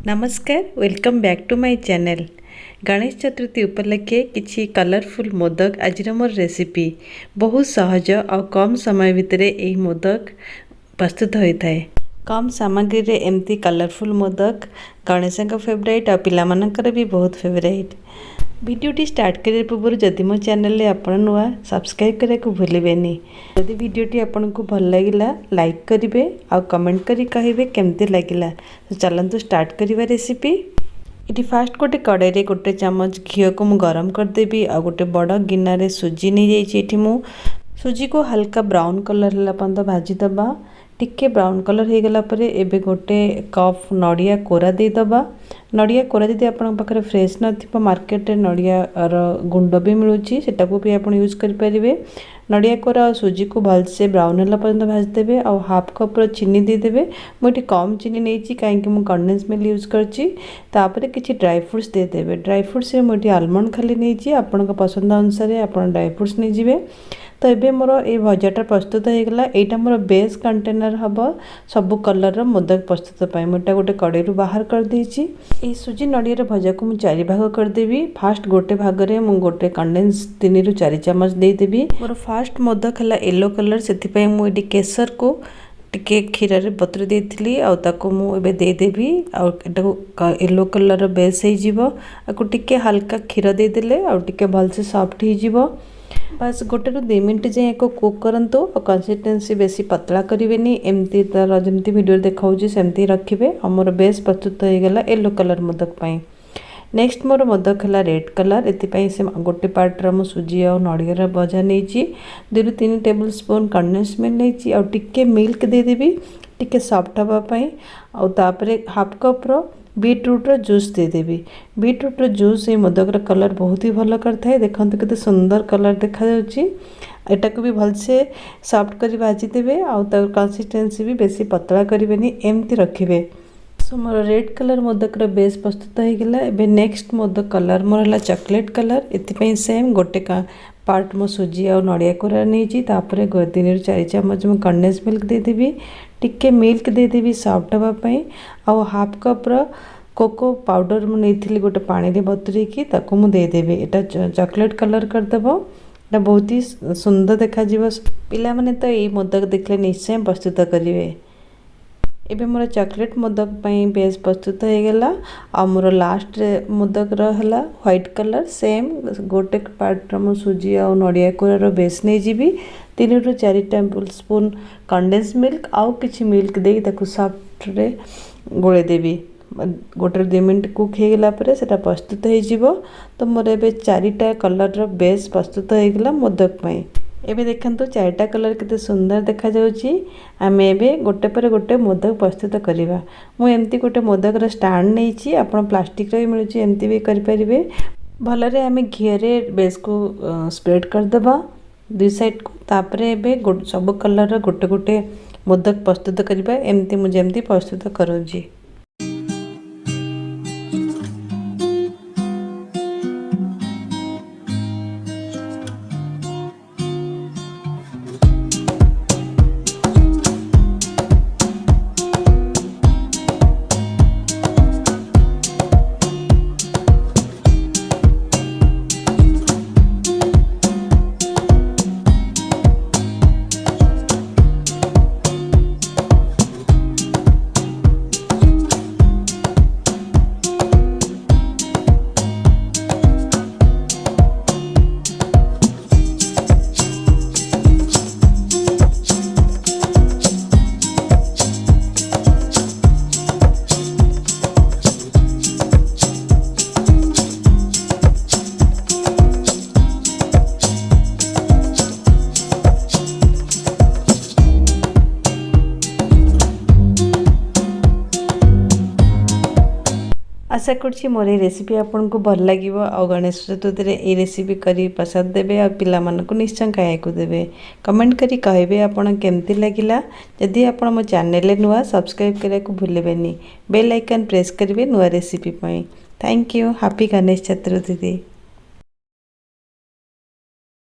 नमस्कार welcome back to my channel. Ganesh Chaturthi उपलक्षे किछि कलरफुल मोदक आज मोर रेसिपी बहुत सहज और कम समय भितर यही मोदक प्रस्तुत होता है। कम सामग्री रे एमती कलरफुल मोदक गणेश फेवरेट और पिला मानकर भी बहुत फेवरेट। वीडियोटी स्टार्ट करने पूर्व जदि मो चैनल रे आपण नुआ सब्सक्राइब करने को भूलें। जदि वीडियोटी आपन को भल लगिला लाइक करेंगे और कमेंट करी कहिबे केमती लगिला। तो चलंतु स्टार्ट करिबा रेसिपी। इटी फास्ट गोटे कड़ाई रे गोटे चम्मच घी को मु गरम करदेवी आ गोटे बड़ गिना रे सुजी नहीं जाइए। एठी मु सुजी को हल्का ब्राउन कलर होला पर्यंत भाजी दबा। टिके ब्राउन कलर हो गला परे एबे गोटे कप नड़िया कोरा दे दबा। नड़िया कोरा जदि आपन पाखरे फ्रेश नथिबा मार्केट रे नड़िया गुंड भी मिलुची सेटा को भी आपन यूज करि परिबे। नड़िया कोरा और सुजी को भलसे ब्राउन होला पर्यंत भाजी देबे और हाफ कप रो चीनी दे देबे। मुझे कम चीनी नहीं कहीं मु कंडेंस मिल्क यूज करची। तापर किछि ड्राई फ्रूट्स दे देबे। ड्राई फ्रूट्स रे मुझे आलमंड खाली नहीं आपन पसंद अनुसार आपन ड्राई फ्रूट्स नहीं जिवे। तो ये मोर ये भजाटा प्रस्तुत हो गला। यहाँ मोर बेस कंटेनर हम सबू कलर मोदक प्रस्तुत पाई मुझे गोटे कड़े बाहर कर देछि। ये सुजी नड़िया भजा को मुझे 4 भाग करदेवी। फास्ट गोटे भाग में गोटे कंडेन्स 3 ରୁ 4 चामच देदेवी। मोर फास्ट मोदक है येलो कलर से मुझे केसर को टिके क्षीर रे बतुरी देथिली आ ताको मु एबे दे देबी आ एटा येलो कलर बेस हे जिवो। आकु टिके हल्का क्षीर दे देले आ टिके भलसे सॉफ्ट हे जिवो। बस गोटे 2 मिनट जाए को कुक करंतु और कंसिस्टेंसी बेसी पतला करेनि एमती तार जमती वीडियो देखाऊँ सेमती रखिए। और मोर बेस प्रस्तुत हो गला येलो कलर मोदक पाई। नेक्स्ट मोर मोदक है रेड कलर। एपाई से गोटे पार्टर मु सुजी और नड़िया भजा नहीं 2 ରୁ 3 टेबल स्पून कंडेंस मिल्क नहीं और टिके मिल्क देदेवी टिके सॉफ्ट हाँपाई। आउे हाफ कप रो बीटरूट रो जूस देदेवी। बीटरूट रो जूस ये मोदक रो कलर बहुत ही भल करता है। देखते केते सुंदर कलर देखा जाउची। एटा को भी भलसे सॉफ्ट करी भाजी देबे और तार कंसिस्टेंसी भी बेसी पतला करिवेनी एमती रखिबे। सो मोर रेड कलर मोदक रो बेस प्रस्तुत हो गला। एबे नेक्स्ट मोदक कलर मोर हला चॉकलेट कलर। एतिपई सेम गोटे का पार्ट मो सुजी और नड़िया कोरा नहीं तापर 3 ରୁ 4 चामच मु कंडेंस मिल्क देदेवी टिके मिल्क देदेवी सॉफ्ट हाँपाई। और हाफ कप रो कोको पाउडर मु नहीं गोटे पानी रे बतुरी की ताको मु देदेवी। एटा चॉकलेट कलर करदेबो। एटा बहुत ही सुंदर देखा जीवो। पिला माने तो ये मोदक देखले निश्चय प्रस्तुत करिवे। एबे मोर चॉकलेट मोदक पई बेस प्रस्तुत हो गला। आ मोर लास्ट मोदक रहा व्हाइट कलर सेम गोटे पार्ट मु सुजी और नड़िया कोरा बेस नहीं जीवी 3 ରୁ 4 टेबल स्पून कंडेंस मिल्क आउ किछि मिल्क दे ताकू सॉफ्ट रे गोळे देवी। गोटे 2 मिनट कुक हो गला परे सेटा प्रस्तुत हो जिवो। तो मोर एबे 4टा कलर बेस प्रस्तुत हो गला मोदक पई। एबे देखंतु 4टा कलर केते सुंदर देखा जाउची। आमे एबे गोटे पर गोटे मोदक प्रस्तुत करिवा। मु एमती गोटे मोदक रो स्टैंड नैची आपण प्लास्टिक रे मिलुची एमती भी करि परिबे। भलरे आमे घी रे बेस को स्प्रेड कर देबा 2 साइड को। तापरे एबे सब कलर रो गोटे गोटे मोदक प्रस्तुत करिबा एमती मु जेमती प्रस्तुत करूची। आशा करछि मोर ये रेसिपी आपन को भल लागिवो और गणेश चतुर्थी रे ये रेसिपी करी प्रसाद देबे और पिला मन को निश्चय खाया को देबे। कमेंट करी कहबे आपन केमती लागिला। जदि आपन मो चैनल रे नुआ सब्सक्राइब करे को भूलेबेनी। बेल आइकन प्रेस करिवे नुआ रेसिपी पई। Thank you. Happy Ganesh Chaturthi.